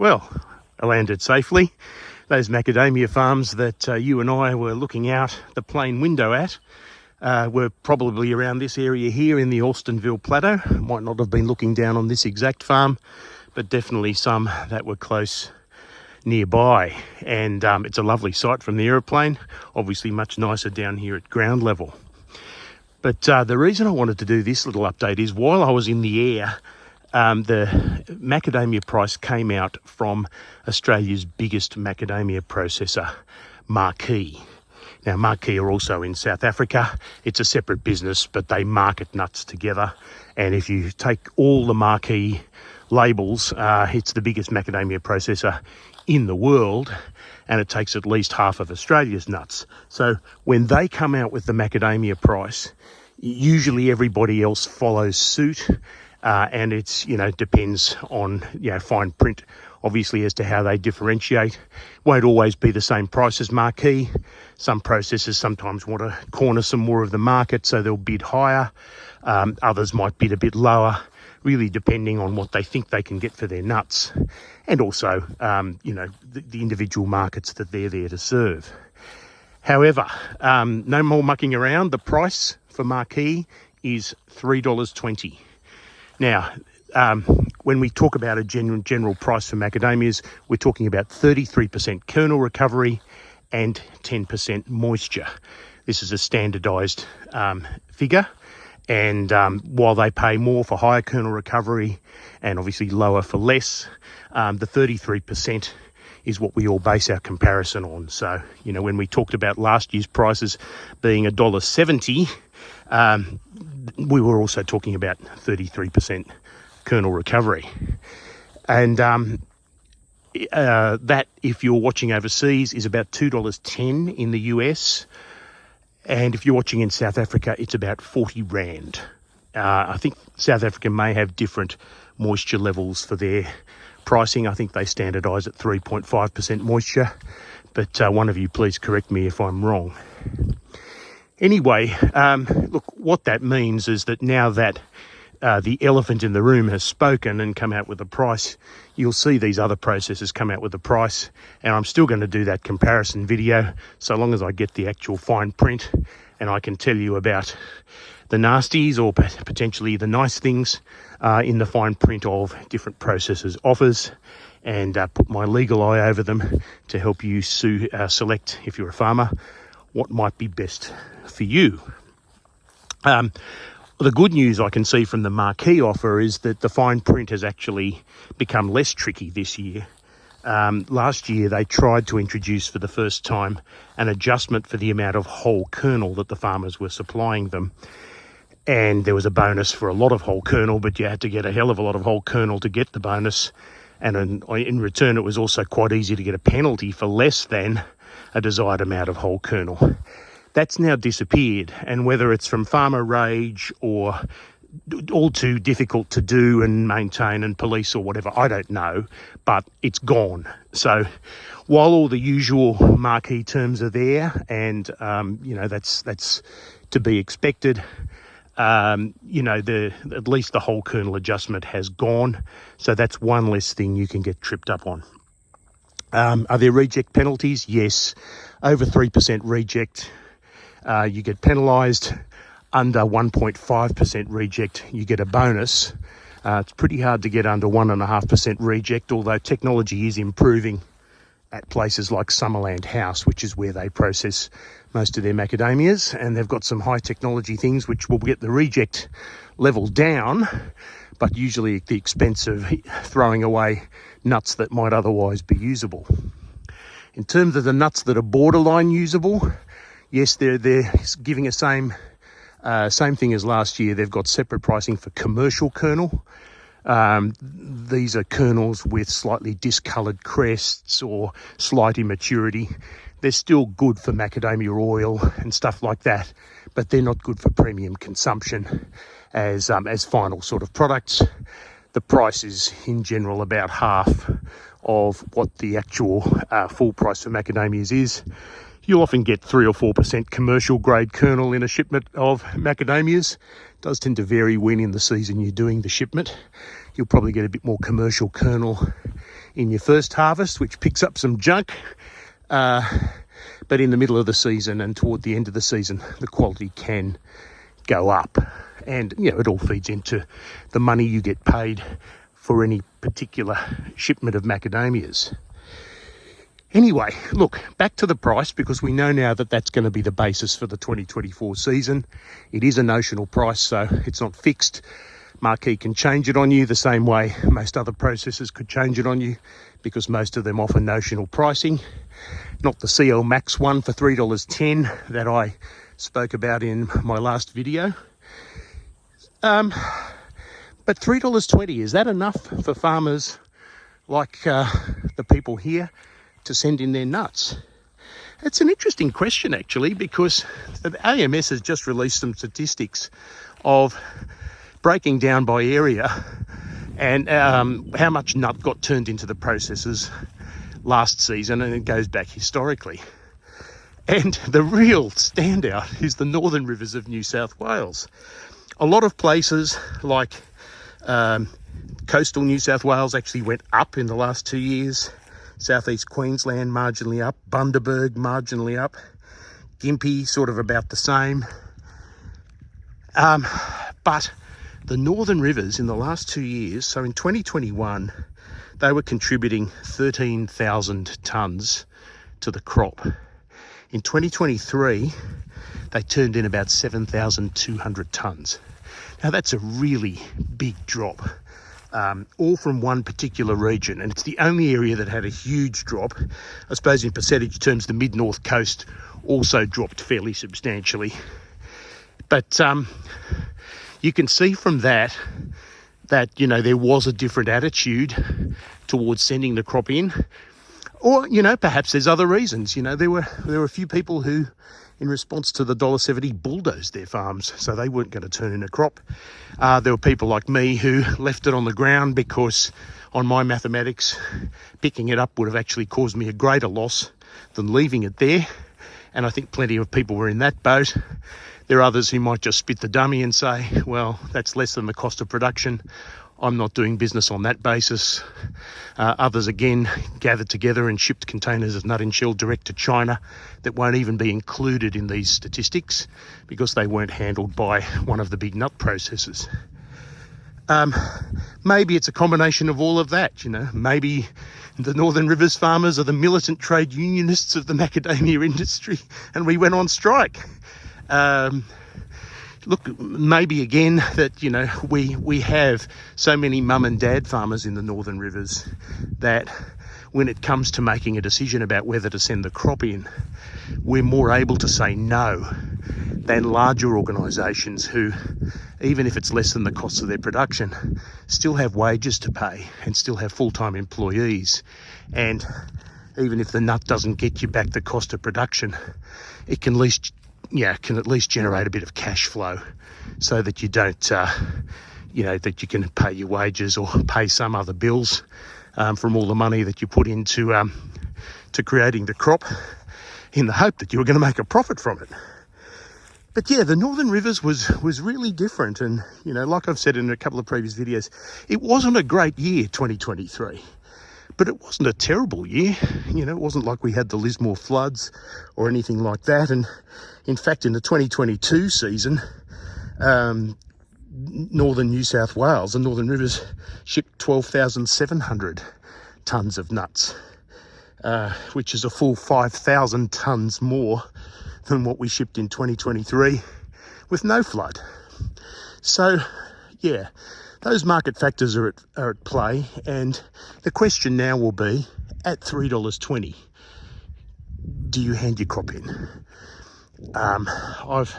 Well, I landed safely. Those macadamia farms that you and I were looking out the plane window at were probably around this area here in the Alstonville Plateau. Might not have been looking down on this exact farm, but definitely some that were close nearby. And it's a lovely sight from the aeroplane, obviously much nicer down here at ground level. But the reason I wanted to do this little update is while I was in the air, the macadamia price came out from Australia's biggest macadamia processor, Marquis. Now, Marquis are also in South Africa. It's a separate business, but they market nuts together. And if you take all the Marquis labels, it's the biggest macadamia processor in the world, and it takes at least half of Australia's nuts. So when they come out with the macadamia price, usually everybody else follows suit. And it's, depends on, fine print, obviously, as to how they differentiate. Won't always be the same price as Marquis. Some processors sometimes want to corner some more of the market, so they'll bid higher. Others might bid a bit lower, really depending on what they think they can get for their nuts. And also, the individual markets that they're there to serve. However, no more mucking around. The price for Marquis is $3.20. Now, when we talk about a general price for macadamias, we're talking about 33% kernel recovery and 10% moisture. This is a standardised figure, and while they pay more for higher kernel recovery and obviously lower for less, the 33% is what we all base our comparison on. So, when we talked about last year's prices being $1.70, we were also talking about 33% kernel recovery. And that, if you're watching overseas, is about $2.10 in the US. And if you're watching in South Africa, it's about 40 Rand. I think South Africa may have different moisture levels for their pricing. I think they standardise at 3.5% moisture. But one of you please correct me if I'm wrong. Anyway, look, what that means is that now that the elephant in the room has spoken and come out with a price, you'll see these other processors come out with a price, and I'm still going to do that comparison video so long as I get the actual fine print and I can tell you about the nasties or potentially the nice things in the fine print of different processors' offers, and put my legal eye over them to help you select, if you're a farmer, what might be best for you. The good news I can see from the Marquis offer is that the fine print has actually become less tricky this year. Last year they tried to introduce for the first time an adjustment for the amount of whole kernel that the farmers were supplying them. And there was a bonus for a lot of whole kernel, but you had to get a hell of a lot of whole kernel to get the bonus. And in return, it was also quite easy to get a penalty for less than a desired amount of whole kernel. That's now disappeared, and whether it's from farmer rage or all too difficult to do and maintain and police or whatever, I don't know, but it's gone. So while all the usual Marquis terms are there, and that's to be expected, at least the whole kernel adjustment has gone. So that's one less thing you can get tripped up on. Are there reject penalties? Yes. Over 3% reject, you get penalised. Under 1.5% reject, you get a bonus. It's pretty hard to get under 1.5% reject, although technology is improving at places like Summerland House, which is where they process most of their macadamias, and they've got some high technology things which will get the reject level down, but usually at the expense of throwing away nuts that might otherwise be usable. In terms of the nuts that are borderline usable, yes, they're giving a same thing as last year. They've got separate pricing for commercial kernel. These are kernels with slightly discoloured crests or slight immaturity. They're still good for macadamia oil and stuff like that, but they're not good for premium consumption as final sort of products. The price is in general about half of what the actual full price for macadamias is. You'll often get 3 or 4% commercial grade kernel in a shipment of macadamias. It does tend to vary when in the season you're doing the shipment. You'll probably get a bit more commercial kernel in your first harvest, which picks up some junk. But in the middle of the season and toward the end of the season, the quality can go up. And, you know, it all feeds into the money you get paid for any particular shipment of macadamias. Anyway, look, back to the price, because we know now that that's going to be the basis for the 2024 season. It is a notional price, so it's not fixed. Marquis can change it on you the same way most other processors could change it on you, because most of them offer notional pricing. Not the CL Max one for $3.10 that I spoke about in my last video. But $3.20, is that enough for farmers like the people here to send in their nuts? It's an interesting question, actually, because the AMS has just released some statistics of breaking down by area and how much nut got turned into the processors last season, and it goes back historically. And the real standout is the northern rivers of New South Wales. A lot of places like coastal New South Wales actually went up in the last 2 years. Southeast Queensland marginally up, Bundaberg marginally up, Gympie sort of about the same. But the northern rivers in the last 2 years, so in 2021, they were contributing 13,000 tonnes to the crop. In 2023, they turned in about 7,200 tonnes. Now that's a really big drop, all from one particular region, and it's the only area that had a huge drop. I suppose in percentage terms, the mid-north coast also dropped fairly substantially. But you can see from that, you know, there was a different attitude towards sending the crop in. Or, you know, perhaps there's other reasons. You know, there were a few people who, in response to the $1.70, bulldozed their farms, so they weren't going to turn in a crop. There were people like me who left it on the ground because, on my mathematics, picking it up would have actually caused me a greater loss than leaving it there. And I think plenty of people were in that boat. There are others who might just spit the dummy and say, well, that's less than the cost of production. I'm not doing business on that basis. Others, again, gathered together and shipped containers of nut and shell direct to China that won't even be included in these statistics because they weren't handled by one of the big nut processors. Maybe it's a combination of all of that, you know. Maybe the Northern Rivers farmers are the militant trade unionists of the macadamia industry and we went on strike. Look, maybe again that, you know, we have so many mum and dad farmers in the Northern Rivers that when it comes to making a decision about whether to send the crop in, we're more able to say no than larger organisations who, even if it's less than the cost of their production, still have wages to pay and still have full-time employees. And even if the nut doesn't get you back the cost of production, it can at least generate a bit of cash flow so that you don't, that you can pay your wages or pay some other bills from all the money that you put into to creating the crop in the hope that you were going to make a profit from it. But yeah, the Northern Rivers was really different. And, you know, like I've said in a couple of previous videos, it wasn't a great year, 2023. But it wasn't a terrible year. You know, it wasn't like we had the Lismore floods or anything like that. And in fact, in the 2022 season, northern New South Wales and Northern Rivers shipped 12,700 tonnes of nuts, which is a full 5,000 tonnes more than what we shipped in 2023 with no flood. So, yeah. Those market factors are at play, and the question now will be, at $3.20, do you hand your crop in? I've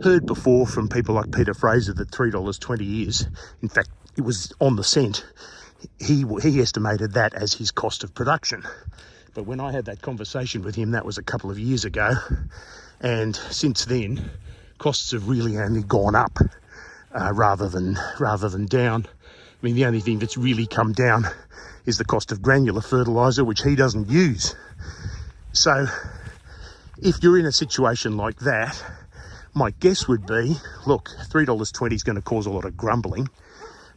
heard before from people like Peter Fraser that $3.20 is, in fact, it was on the cent. He estimated that as his cost of production. But when I had that conversation with him, that was a couple of years ago, and since then, costs have really only gone up. Rather than down. I mean, the only thing that's really come down is the cost of granular fertiliser, which he doesn't use. So, If you're in a situation like that, my guess would be, look, $3.20 is going to cause a lot of grumbling,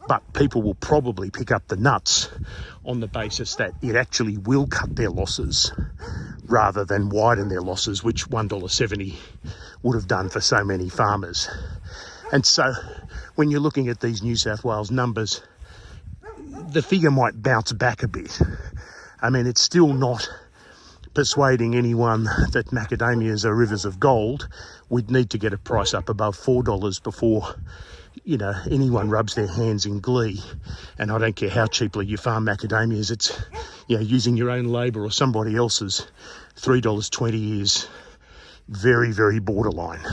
but people will probably pick up the nuts on the basis that it actually will cut their losses rather than widen their losses, which $1.70 would have done for so many farmers. And so when you're looking at these New South Wales numbers, the figure might bounce back a bit. I mean, it's still not persuading anyone that macadamias are rivers of gold. We'd need to get a price up above $4 before, you know, anyone rubs their hands in glee. And I don't care how cheaply you farm macadamias, it's, you know, using your own labour or somebody else's, $3.20 is very, very borderline.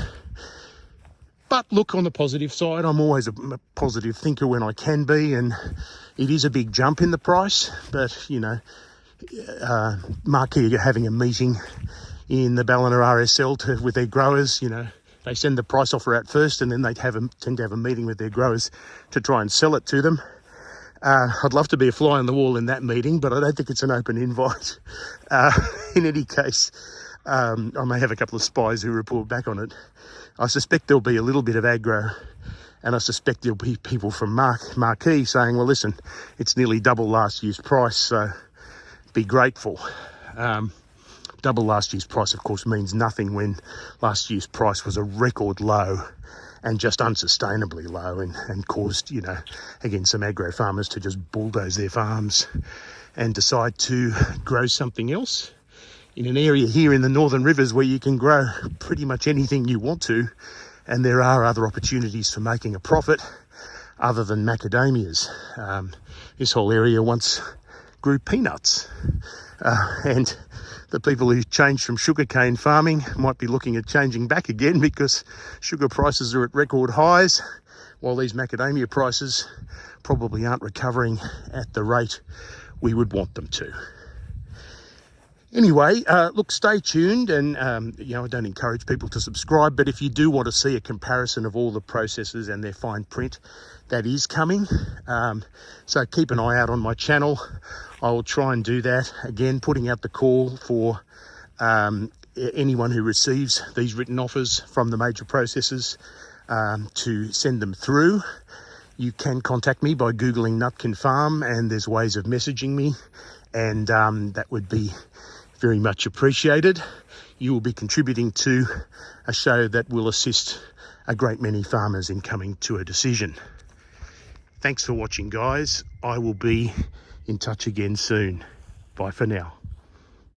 But look, on the positive side, I'm always a positive thinker when I can be, and it is a big jump in the price, but, you know, Marquis are having a meeting in the Ballina RSL with their growers. You know, they send the price offer out first, and then they tend to have a meeting with their growers to try and sell it to them. I'd love to be a fly on the wall in that meeting, but I don't think it's an open invite. In any case, I may have a couple of spies who report back on it. I suspect there'll be a little bit of aggro, and I suspect there'll be people from Marquis saying, well, listen, it's nearly double last year's price, so be grateful. Double last year's price, of course, means nothing when last year's price was a record low and just unsustainably low, and caused, you know, again, some agro farmers to just bulldoze their farms and decide to grow something else in an area here in the Northern Rivers where you can grow pretty much anything you want to, and there are other opportunities for making a profit other than macadamias. This whole area once grew peanuts, and the people who changed from sugarcane farming might be looking at changing back again because sugar prices are at record highs, while these macadamia prices probably aren't recovering at the rate we would want them to. Anyway, look, stay tuned, and you know, I don't encourage people to subscribe, but if you do want to see a comparison of all the processes and their fine print, that is coming. So keep an eye out on my channel. I will try and do that. Again, putting out the call for anyone who receives these written offers from the major processors to send them through. You can contact me by Googling Nutkin Farm, and there's ways of messaging me, and that would be very much appreciated. You will be contributing to a show that will assist a great many farmers in coming to a decision. Thanks for watching, guys. I will be in touch again soon. Bye for now.